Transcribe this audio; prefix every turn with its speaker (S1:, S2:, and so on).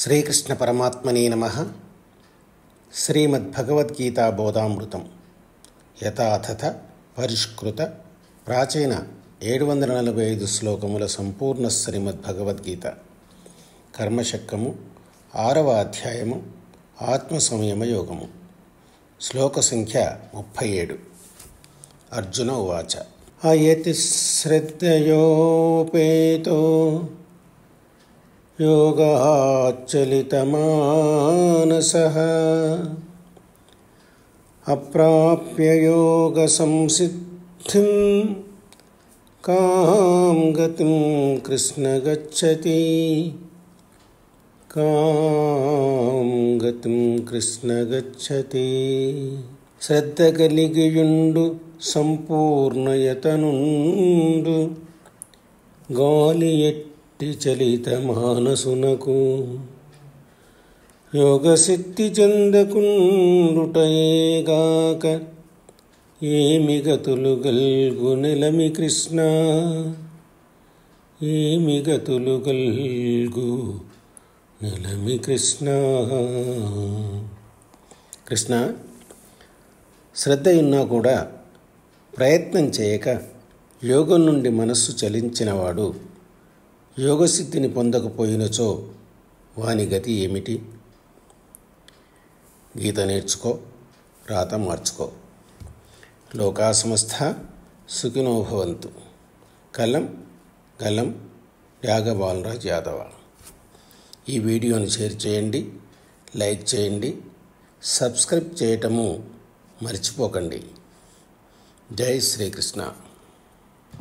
S1: శ్రీకృష్ణ పరమాత్మనే నమః. శ్రీమద్భగవద్గీతా బోధామృతం యథాతథ పరిష్కృత ప్రాచీన 745 శ్లోకముల సంపూర్ణ శ్రీమద్భగవద్గీత కర్మశక్కము 6వ అధ్యాయము ఆత్మ సంయమ యోగము. శ్లోక సంఖ్య 37. అర్జున ఉవాచ అయతి శ్రద్ధయోపేతో యోగాచలితమానసః అప్రాప్య యోగ సంసిద్ధిం కాం గతిం కృష్ణ గచ్చతి శ్రద్ధ కలిగియుండు సంపూర్ణయతనుండు గాలి ఎట్టి చలిత మానసునకు యోగసిద్ధి చెందకుండుటయేగాక ఏమి గతులు గల్గు నెలమి కృష్ణ, ఏమి గతులు గల్గు నెలమి కృష్ణ. కృష్ణ, శ్రద్ధయున్నా కూడా ప్రయత్నం చేయక యోగం నుండి మనస్సు చలించినవాడు యోగసిద్ధిని పొందకపోయినచో వాని గతి ఏమిటి? గీత నేర్చుకో, రాత మార్చుకో. లోకా సమస్త సుఖినో భవంతు. కలం గలం యాగబాలరాజ్ యాదవ. ఈ వీడియోని షేర్ చేయండి, లైక్ చేయండి, సబ్స్క్రైబ్ చేయటము మర్చిపోకండి. జై శ్రీకృష్ణ.